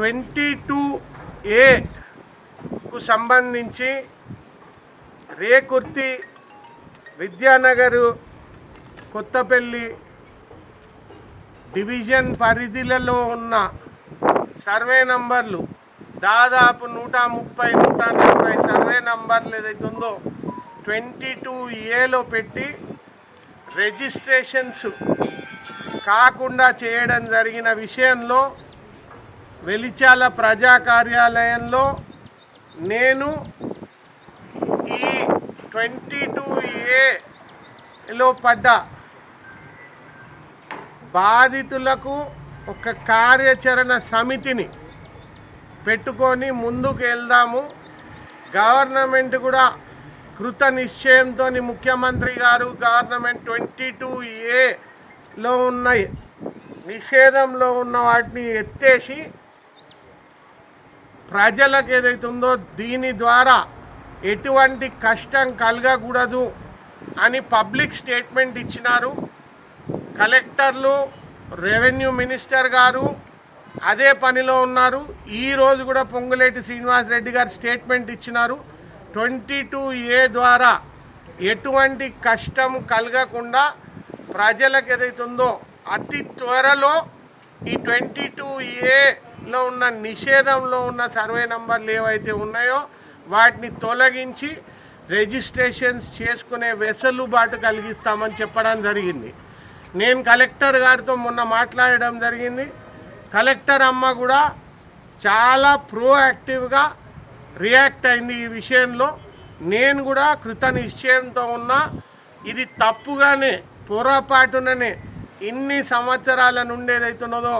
22A కు సంబంధించి Rekurthi, Vidyanagar, Kothapalli division పరిధిలలో ఉన్న సర్వే నంబర్లు దాదాపు 130-140 సర్వే నంబర్లు ఏదైతే ఉందో 22A పెట్టి రిజిస్ట్రేషన్స్ కాకుండా చేయడం జరిగిన విషయంలో వెలిచాల ప్రజా కార్యాలయంలో నేను ఈ 22A పడ్డ బాధితులకు ఒక కార్యాచరణ సమితిని పెట్టుకొని ముందుకు వెళ్దాము. గవర్నమెంట్ కూడా కృత నిశ్చయంతో ముఖ్యమంత్రి గారు గవర్నమెంట్ 22A ఉన్న నిషేధంలో ఉన్న వాటిని ఎత్తేసి ప్రజలకు ఏదైతే ఉందో దీని ద్వారా ఎటువంటి కష్టం కలగకూడదు అని పబ్లిక్ స్టేట్మెంట్ ఇచ్చినారు. కలెక్టర్లు, రెవెన్యూ మినిస్టర్ గారు అదే పనిలో ఉన్నారు. ఈరోజు కూడా పొంగులేటి శ్రీనివాసరెడ్డి గారు స్టేట్మెంట్ ఇచ్చినారు. 22A ద్వారా ఎటువంటి కష్టం కలగకుండా ప్రజలకు ఏదైతే ఉందో అతి త్వరలో ఈ 22A ఉన్న నిషేధంలో ఉన్న సర్వే నంబర్లు ఏవైతే ఉన్నాయో వాటిని తొలగించి రిజిస్ట్రేషన్స్ చేసుకునే వెసులుబాటు కలిగిస్తామని చెప్పడం జరిగింది. నేను కలెక్టర్ గారితో మొన్న మాట్లాడడం జరిగింది. కలెక్టర్ అమ్మ కూడా చాలా ప్రోయాక్టివ్గా రియాక్ట్ అయింది ఈ విషయంలో. నేను కూడా కృత నిశ్చయంతో ఉన్నా. ఇది తప్పుగానే పొరపాటుననే ఇన్ని సంవత్సరాల నుండి ఏదైతున్నదో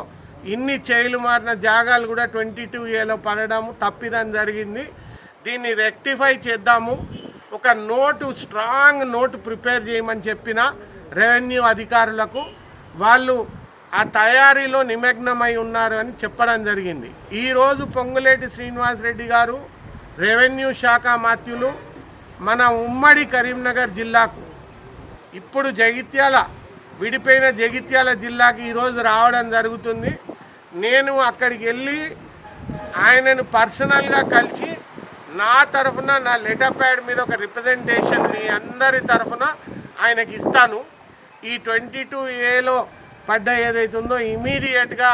ఇన్ని చేయలు మారిన జాగాలు కూడా 22A పడడము తప్పిదం జరిగింది. దీన్ని రెక్టిఫై చేద్దాము. ఒక స్ట్రాంగ్ నోటు ప్రిపేర్ చేయమని చెప్పిన రెవెన్యూ అధికారులకు వాళ్ళు ఆ తయారీలో నిమగ్నమై ఉన్నారు అని చెప్పడం జరిగింది. ఈరోజు పొంగులేటి శ్రీనివాసరెడ్డి గారు రెవెన్యూ శాఖ మాత్యులు మన ఉమ్మడి కరీంనగర్ జిల్లాకు ఇప్పుడు విడిపోయిన జగిత్యాల జిల్లాకి ఈరోజు రావడం జరుగుతుంది. నేను అక్కడికి వెళ్ళి ఆయనను పర్సనల్గా కలిసి నా తరఫున నా లెటర్ ప్యాడ్ మీద ఒక రిప్రజెంటేషన్ మీ అందరి తరఫున ఆయనకి ఇస్తాను. ఈ 22A పడ్డ ఏదైతే ఉందో ఇమీడియట్గా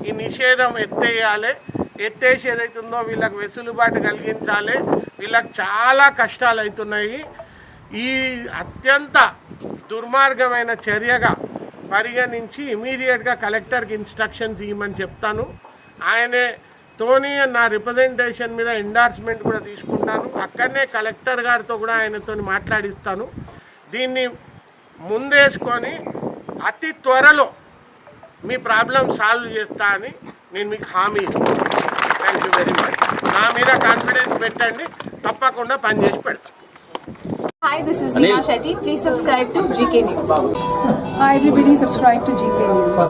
ఈ నిషేధం ఎత్తేసి ఏదైతే ఉందో వీళ్ళకి వెసులుబాటు కలిగించాలి. వీళ్ళకి చాలా కష్టాలు అవుతున్నాయి. ఈ అత్యంత దుర్మార్గమైన చర్యగా పరిగణించి ఇమీడియట్గా కలెక్టర్కి ఇన్స్ట్రక్షన్స్ ఇవ్వమని చెప్తాను. ఆయనతోని నా రిప్రజెంటేషన్ మీద ఎండార్స్మెంట్ కూడా తీసుకుంటాను. అక్కడనే కలెక్టర్ గారితో కూడా ఆయనతో మాట్లాడిస్తాను. దీన్ని ముందేసుకొని అతి త్వరలో మీ ప్రాబ్లం సాల్వ్ చేస్తా అని నేను మీకు హామీ ఇస్తాను. Thank you very much. నా మీద కాన్ఫిడెన్స్ పెట్టండి, తప్పకుండా పనిచేసి పెడతాను. Hi, this is Neha Shetty. Please subscribe to GK News. Hi everybody, subscribe to GK News.